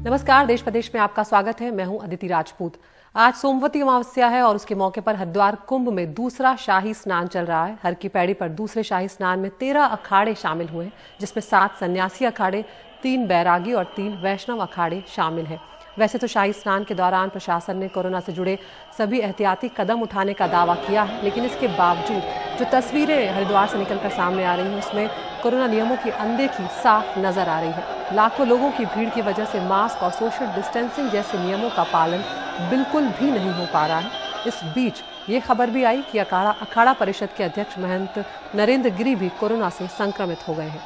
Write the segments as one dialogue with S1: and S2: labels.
S1: नमस्कार, देश प्रदेश में आपका स्वागत है। मैं हूं अदिति राजपूत। आज सोमवती अमावस्या है और उसके मौके पर हरिद्वार कुंभ में दूसरा शाही स्नान चल रहा है। हर की पैड़ी पर दूसरे शाही स्नान में 13 अखाड़े शामिल हुए, जिसमें 7 सन्यासी अखाड़े, 3 बैरागी और 3 वैष्णव अखाड़े शामिल हैं। वैसे तो शाही स्नान के दौरान प्रशासन ने कोरोना से जुड़े सभी एहतियाती कदम उठाने का दावा किया है, लेकिन इसके बावजूद जो तस्वीरें हरिद्वार से निकलकर सामने आ रही हैं उसमें कोरोना नियमों की अनदेखी साफ नजर आ रही है। लाखों लोगों की भीड़ की वजह से मास्क और सोशल डिस्टेंसिंग जैसे नियमों का पालन बिल्कुल भी नहीं हो पा रहा है। इस बीच ये खबर भी आई कि अखाड़ा परिषद के अध्यक्ष महंत नरेंद्र गिरी भी कोरोना से संक्रमित हो गए हैं।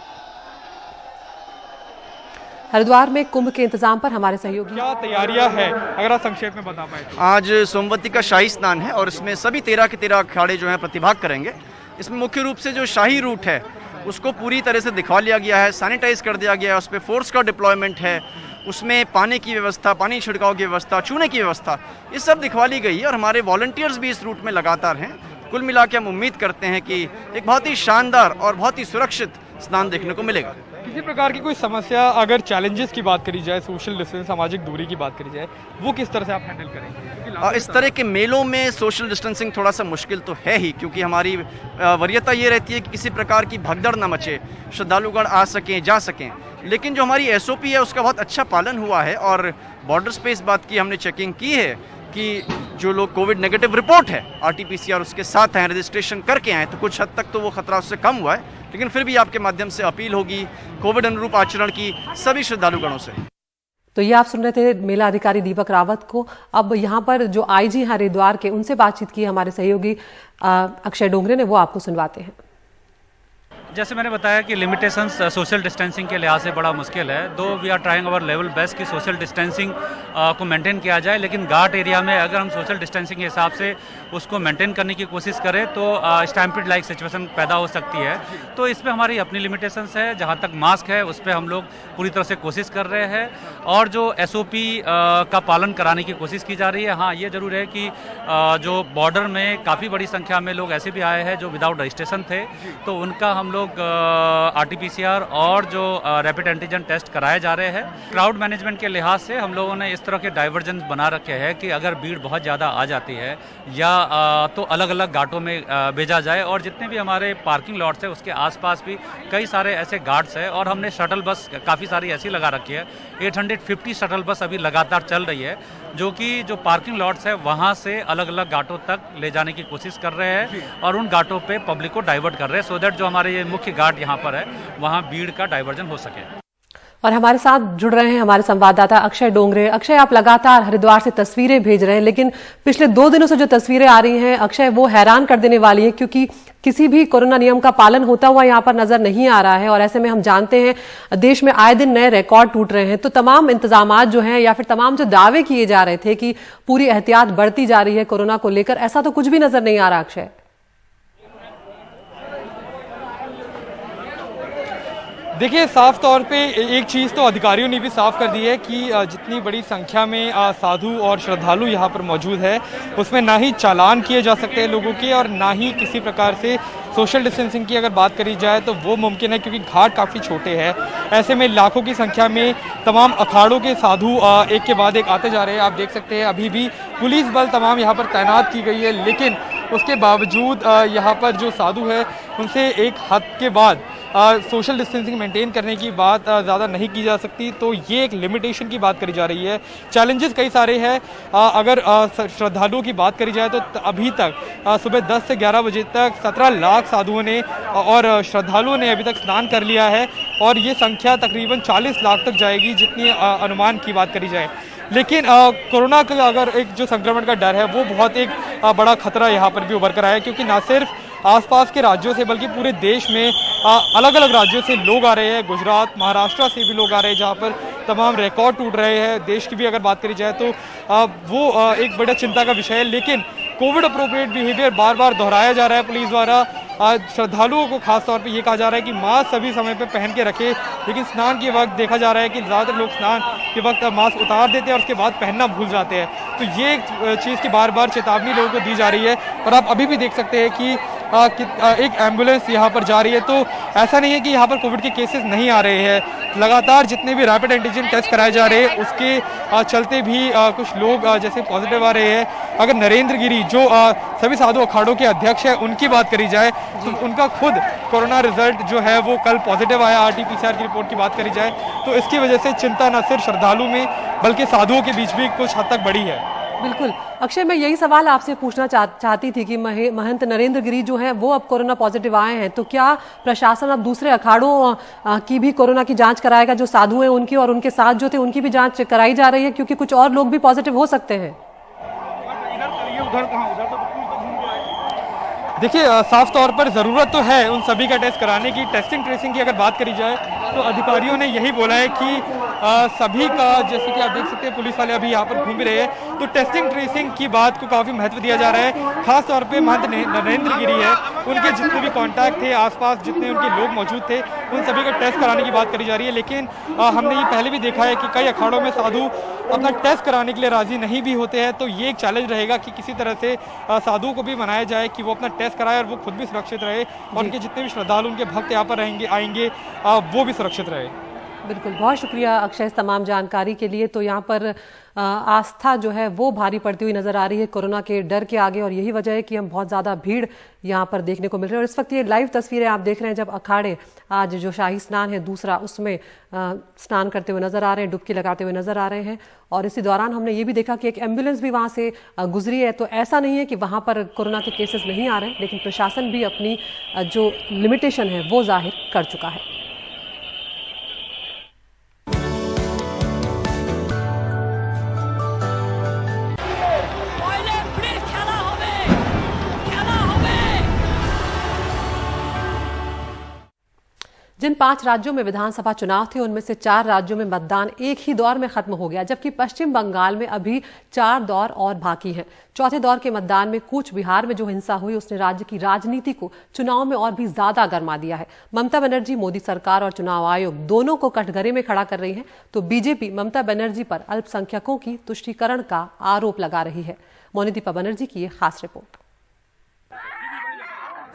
S1: हरिद्वार में कुंभ के इंतजाम पर हमारे सहयोगी
S2: क्या तैयारियां हैं, अगर आप संक्षेप में बता पाए।
S3: आज सोमवती का शाही स्नान है और इसमें सभी 13 के 13 अखाड़े जो हैं प्रतिभाग करेंगे। इसमें मुख्य रूप से जो शाही रूट है उसको पूरी तरह से दिखवा लिया गया है, सैनिटाइज कर दिया गया है, उस पर फोर्स का डिप्लॉयमेंट है, उसमें पानी की व्यवस्था, पानी छिड़काव की व्यवस्था, चूने की व्यवस्था, ये सब दिखवा ली गई है और हमारे वॉलंटियर्स भी इस रूट में लगातार हैं। कुल मिला के हम उम्मीद करते हैं कि एक बहुत ही शानदार और बहुत ही सुरक्षित स्नान देखने को मिलेगा।
S2: किसी प्रकार की कोई समस्या, अगर चैलेंजेस की बात करी जाए, सोशल डिस्टेंस, सामाजिक दूरी की बात करी जाए, वो किस तरह से आप हैंडल करेंगे?
S3: इस तरह के मेलों में सोशल डिस्टेंसिंग थोड़ा सा मुश्किल तो है ही, क्योंकि हमारी वरीयता ये रहती है कि किसी प्रकार की भगदड़ न मचे, श्रद्धालुगण आ सकें, जा सकें। लेकिन जो हमारी SOP है उसका बहुत अच्छा पालन हुआ है और बॉर्डर स्पेस बात की हमने चेकिंग की है कि जो लोग कोविड नेगेटिव रिपोर्ट है RT-PCR उसके साथ हैं, रजिस्ट्रेशन करके आए, तो कुछ हद तक तो वो खतरा उससे कम हुआ है। लेकिन फिर भी आपके माध्यम से अपील होगी कोविड अनुरूप आचरण की सभी श्रद्धालुगणों से।
S1: तो ये आप सुन रहे थे मेला अधिकारी दीपक रावत को। अब यहाँ पर जो IG हरिद्वार के, उनसे बातचीत की हमारे सहयोगी अक्षय डोंगरे ने, वो आपको सुनवाते हैं।
S4: जैसे मैंने बताया कि लिमिटेशंस सोशल डिस्टेंसिंग के लिहाज से बड़ा मुश्किल है। Though we are trying our level best कि सोशल डिस्टेंसिंग को मेंटेन किया जाए, लेकिन घाट एरिया में अगर हम सोशल डिस्टेंसिंग के हिसाब से उसको मेंटेन करने की कोशिश करें तो स्टैम्पिड लाइक सिचुएशन पैदा हो सकती है। तो इसमें हमारी अपनी लिमिटेशंस है। जहाँ तक मास्क है उस पर हम लोग पूरी तरह से कोशिश कर रहे हैं और जो SOP का पालन कराने की कोशिश की जा रही है। हाँ, ये जरूर है कि जो बॉर्डर में काफ़ी बड़ी संख्या में लोग ऐसे भी आए हैं जो विदाउट रजिस्ट्रेशन थे, तो उनका हम लोग RT-PCR और जो रैपिड एंटीजन टेस्ट कराए जा रहे हैं। क्राउड मैनेजमेंट के लिहाज से हम लोगों ने इस तरह के डाइवर्जन बना रखे हैं कि अगर भीड़ बहुत ज़्यादा आ जाती है या तो अलग अलग घाटों में भेजा जाए। और जितने भी हमारे पार्किंग लॉट्स है उसके आसपास भी कई सारे ऐसे घाट्स हैं और हमने शटल बस काफ़ी सारी ऐसी लगा रखी है। 850 शटल बस अभी लगातार चल रही है, जो कि जो पार्किंग लॉट्स है वहाँ से अलग अलग घाटों तक ले जाने की कोशिश कर रहे हैं और उन घाटों पे पब्लिक को डाइवर्ट कर रहे हैं, सो दैट जो हमारे ये मुख्य घाट यहाँ पर है वहाँ भीड़ का डाइवर्जन हो सके।
S1: और हमारे साथ जुड़ रहे हैं हमारे संवाददाता अक्षय डोंगरे। अक्षय, आप लगातार हरिद्वार से तस्वीरें भेज रहे हैं, लेकिन पिछले 2 दिनों से जो तस्वीरें आ रही हैं अक्षय, वो हैरान कर देने वाली है, क्योंकि किसी भी कोरोना नियम का पालन होता हुआ यहाँ पर नजर नहीं आ रहा है। और ऐसे में हम जानते हैं देश में आए दिन नए रिकॉर्ड टूट रहे हैं, तो तमाम इंतजामात जो हैं या फिर तमाम जो दावे किए जा रहे थे कि पूरी एहतियात बढ़ती जा रही है कोरोना को लेकर, ऐसा तो कुछ भी नजर नहीं आ रहा। अक्षय,
S2: देखिए, साफ तौर पे एक चीज़ तो अधिकारियों ने भी साफ कर दी है कि जितनी बड़ी संख्या में साधु और श्रद्धालु यहाँ पर मौजूद है उसमें ना ही चालान किए जा सकते हैं लोगों के और ना ही किसी प्रकार से सोशल डिस्टेंसिंग की अगर बात करी जाए तो वो मुमकिन है, क्योंकि घाट काफ़ी छोटे हैं। ऐसे में लाखों की संख्या में तमाम अखाड़ों के साधु एक के बाद एक आते जा रहे हैं। आप देख सकते हैं अभी भी पुलिस बल तमाम यहाँ पर तैनात की गई है, लेकिन उसके बावजूद यहाँ पर जो साधु है उनसे एक हद के बाद सोशल डिस्टेंसिंग मेंटेन करने की बात ज़्यादा नहीं की जा सकती। तो ये एक लिमिटेशन की बात करी जा रही है। चैलेंजेस कई सारे हैं। अगर श्रद्धालुओं की बात करी जाए तो अभी तक सुबह 10 से 11 बजे तक 17 लाख साधुओं ने और श्रद्धालुओं ने अभी तक स्नान कर लिया है और ये संख्या तकरीबन 40 लाख तक जाएगी जितनी अनुमान की बात करी जाए। लेकिन कोरोना का अगर एक जो संक्रमण का डर है वो बहुत एक बड़ा खतरा यहाँ पर भी उभर कर आया है, क्योंकि ना सिर्फ आसपास के राज्यों से बल्कि पूरे देश में अलग अलग राज्यों से लोग आ रहे हैं। गुजरात, महाराष्ट्र से भी लोग आ रहे हैं जहाँ पर तमाम रिकॉर्ड टूट रहे हैं। देश की भी अगर बात करी जाए तो वो एक बड़ा चिंता का विषय है। लेकिन कोविड अप्रोप्रिएट बिहेवियर बार बार दोहराया जा रहा है पुलिस द्वारा। श्रद्धालुओं को खास तौर पे ये कहा जा रहा है कि मास्क सभी समय पे पहन के रखे, लेकिन स्नान के वक्त देखा जा रहा है कि ज़्यादातर लोग स्नान के वक्त मास्क उतार देते हैं और उसके बाद पहनना भूल जाते हैं। तो ये एक चीज़ की बार बार चेतावनी लोगों को दी जा रही है। और आप अभी भी देख सकते हैं कि एक एम्बुलेंस यहाँ पर जा रही है। तो ऐसा नहीं है कि यहाँ पर कोविड के केसेस नहीं आ रहे हैं। लगातार जितने भी रैपिड एंटीजन टेस्ट कराए जा रहे हैं उसके चलते भी कुछ लोग जैसे पॉजिटिव आ रहे हैं। अगर नरेंद्र गिरी जो सभी साधु अखाड़ों के अध्यक्ष है उनकी बात करी जाए तो उनका खुद कोरोना रिजल्ट जो है वो कल पॉजिटिव आया। RT-PCR की रिपोर्ट की बात करी जाए तो इसकी वजह से चिंता न सिर्फ श्रद्धालु में बल्कि साधुओं के बीच भी कुछ हद तक बढ़ी है।
S1: बिल्कुल अक्षय, मैं यही सवाल आपसे पूछना चाहती थी कि महंत नरेंद्र गिरी जो हैं वो अब कोरोना पॉजिटिव आए हैं, तो क्या प्रशासन अब दूसरे अखाड़ों की भी कोरोना की जांच कराएगा? जो साधु हैं उनकी और उनके साथ जो थे उनकी भी जांच कराई जा रही है, क्योंकि कुछ और लोग भी पॉजिटिव हो सकते हैं।
S2: देखिए साफ तौर पर ज़रूरत तो है उन सभी का टेस्ट कराने की। टेस्टिंग ट्रेसिंग की अगर बात करी जाए तो अधिकारियों ने यही बोला है कि सभी का, जैसे कि आप देख सकते हैं पुलिस वाले अभी यहाँ पर घूम रहे हैं, तो टेस्टिंग ट्रेसिंग की बात को काफ़ी महत्व दिया जा रहा है। खास तौर पे महंत नरेंद्र गिरी है, उनके जितने भी कॉन्टैक्ट थे, आसपास जितने उनके लोग मौजूद थे, उन सभी का टेस्ट कराने की बात करी जा रही है। लेकिन हमने ये पहले भी देखा है कि कई अखाड़ों में साधु अपना टेस्ट कराने के लिए राजी नहीं भी होते हैं। तो ये एक चैलेंज रहेगा कि किसी तरह से साधुओं को भी मनाया जाए कि वो अपना टेस्ट कराए और वो खुद भी सुरक्षित रहे और उनके जितने भी श्रद्धालु, उनके भक्त यहाँ पर आएंगे वो भी सुरक्षित रहे।
S1: बिल्कुल, बहुत शुक्रिया अक्षय इस तमाम जानकारी के लिए। तो यहाँ पर आस्था जो है वो भारी पड़ती हुई नजर आ रही है कोरोना के डर के आगे, और यही वजह है कि हम बहुत ज़्यादा भीड़ यहाँ पर देखने को मिल रही है। और इस वक्त ये लाइव तस्वीरें आप देख रहे हैं जब अखाड़े आज जो शाही स्नान है दूसरा उसमें स्नान करते हुए नजर आ रहे हैं, डुबकी लगाते हुए नजर आ रहे हैं। और इसी दौरान हमने ये भी देखा कि एक एम्बुलेंस भी वहाँ से गुजरी है। तो ऐसा नहीं है कि वहाँ पर कोरोना के केसेस नहीं आ रहे हैं, लेकिन प्रशासन भी अपनी जो लिमिटेशन है वो जाहिर कर चुका है। जिन 5 राज्यों में विधानसभा चुनाव थे उनमें से 4 राज्यों में मतदान एक ही दौर में खत्म हो गया, जबकि पश्चिम बंगाल में अभी 4 दौर और बाकी हैं। चौथे दौर के मतदान में कूच बिहार में जो हिंसा हुई उसने राज्य की राजनीति को चुनाव में और भी ज्यादा गरमा दिया है। ममता बनर्जी मोदी सरकार और चुनाव आयोग दोनों को कटघरे में खड़ा कर रही है, तो बीजेपी ममता बनर्जी पर अल्पसंख्यकों की तुष्टीकरण का आरोप लगा रही है। मोनिदीपा बनर्जी की ये खास रिपोर्ट।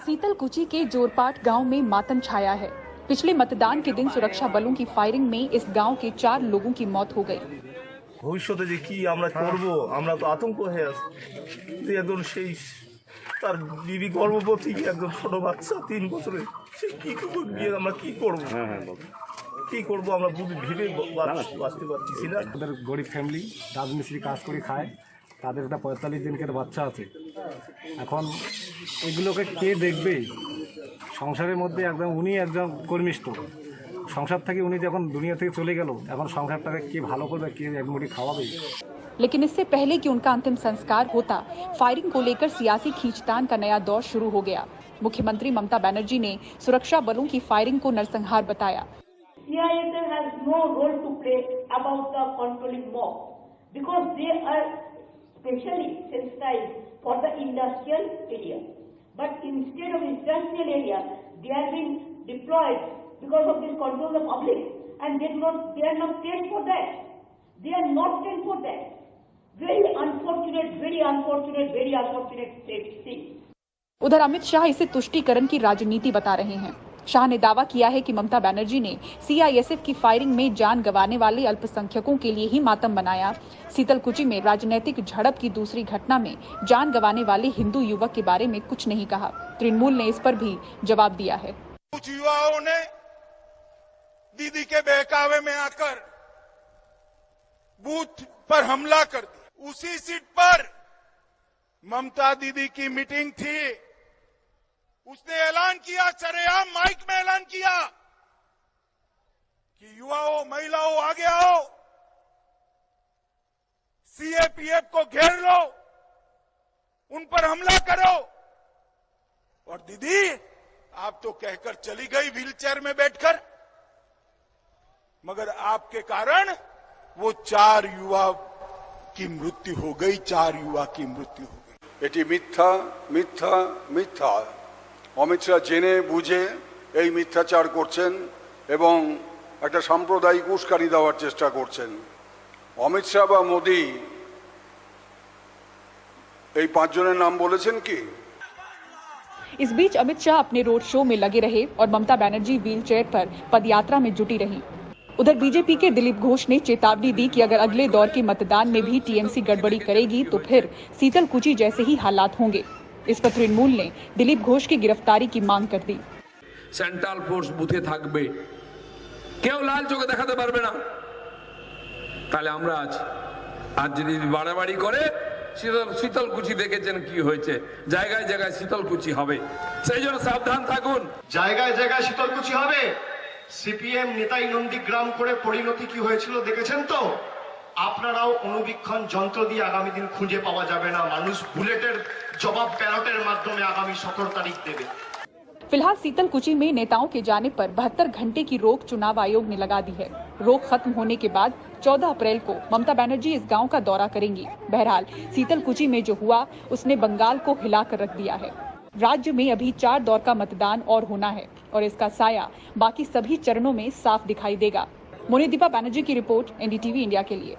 S5: सीतलकुची के जोरपाट गांव में मातम छाया है। पिछले मतदान के दिन सुरक्षा बलों की फायरिंग में इस गांव के 4 लोगों की मौत हो गई।
S6: ভবিষ্যতে যে কি আমরা করব, আমরা তো আতঙ্ক হয়ে আছি। একজন সেই তার বিবি গর্ভবতী একজন ছোট বাচ্চা 3 বছরের, সে কি গিয়ে আমরা কি করব? কি করব আমরা ভেবে বাঁচতে পারছি না।
S7: তাদের গরিব ফ্যামিলি, রাজমিস্ত্রি কাজ করে খায়, তাদের একটা 45 দিনকের বাচ্চা আছে। এখন এগুলোকে কে দেখবে? সংসারের মধ্যে একদম উনি একজন কর্মিষ্ঠ, সংসার থেকে উনি যখন দুনিয়া থেকে চলে গেল, এখন সংসারটাকে কে ভালো করবে, কে এক মুঠি খাওয়াবে?
S5: लेकिन इससे पहले कि उनका अंतिम संस्कार होता, फायरिंग को लेकर सियासी खींचतान का नया दौर शुरू हो गया। मुख्यमंत्री ममता बनर्जी ने सुरक्षा बलों की फायरिंग को नरसंहार बताया।
S8: CISF has no role to play about the controlling mob because they are specially sensitized for the industrial area. But instead of industrial area, they are being deployed because of this control of the public, and they are not trained for that. They are not trained for that. Very unfortunate thing.
S5: उधर अमित शाह इसे तुष्टीकरण की राजनीति बता रहे हैं। शाह ने दावा किया है कि ममता बनर्जी ने CISF की फायरिंग में जान गंवाने वाले अल्पसंख्यकों के लिए ही मातम मनाया। सीतलकुची में राजनीतिक झड़प की दूसरी घटना में जान गंवाने वाले हिंदू युवक के बारे में कुछ नहीं कहा। तृणमूल ने इस पर भी जवाब दिया है।
S9: कुछ युवाओं ने दीदी के बहकावे में आकर बूथ पर हमला कर दिया। उसी सीट पर ममता दीदी की मीटिंग थी, उसने ऐलान किया, सरेआम माइक में ऐलान किया कि युवाओं, महिलाओं आगे आओ, CAPF को घेर लो, उन पर हमला करो। और दीदी आप तो कहकर चली गई व्हीलचेयर में बैठकर, मगर आपके कारण वो 4 युवा की मृत्यु हो गई, 4 युवा की मृत्यु हो गई।
S10: এটি মিথ্যা মিথ্যা মিথ্যা। অমিত শাহ জেনে বুঝে এই মিথ্যাচার করছেন এবং একটা সাম্প্রদায়িক উস্কানি দেওয়ার চেষ্টা করছেন। অমিত শাহ বা মোদি এই 5 জনের নাম বলেছেন কি?
S5: इस बीच अमित शाह अपने रोड शो में लगे रहे और ममता बनर्जी व्हीलचेयर पर पदयात्रा में जुटी रही। उधर बीजेपी के दिलीप घोष ने चेतावनी दी कि अगर अगले दौर के मतदान में भी टीएमसी गड़बड़ी करेगी तो फिर शीतलकुची जैसे ही हालात होंगे। इस पर तृणमूल ने दिलीप घोष की गिरफ्तारी की मांग कर दी।
S11: सेंट्रल फोर्स बुथे থাকবে, কেউ লাল চোখে দেখাতে পারবে না। তাহলে আমরা আজ যদি বাড়াবাড়ি করে শীতলকুচি দেখেছেন কি হয়েছে, জায়গায় জায়গায় শীতলকুচি হবে, সেই জন্য সাবধান থাকুন।
S12: জায়গায় জায়গায় শীতলকুচি হবে। সিপিএম নেতাই নন্দীগ্রাম করে পরিণতি কি হয়েছিল দেখেছেন তো। আপনারাও অনুবীক্ষণ যন্ত্র দিয়ে আগামী দিন খুঁজে পাওয়া যাবে না। মানুষ বুলেটের জবাব ব্যালটের মাধ্যমে আগামী 17 তারিখ দেবে।
S5: फिलहाल शीतलकुची में नेताओं के जाने पर 72 घंटे की रोक चुनाव आयोग ने लगा दी है। रोक खत्म होने के बाद 14 अप्रैल को ममता बनर्जी इस गांव का दौरा करेंगी। बहरहाल शीतलकुची में जो हुआ उसने बंगाल को हिलाकर रख दिया है। राज्य में अभी 4 दौर का मतदान और होना है और इसका साया बाकी सभी चरणों में साफ दिखाई देगा। मोनिदीपा बनर्जी की रिपोर्ट, एनडीटीवी इंडिया के लिए।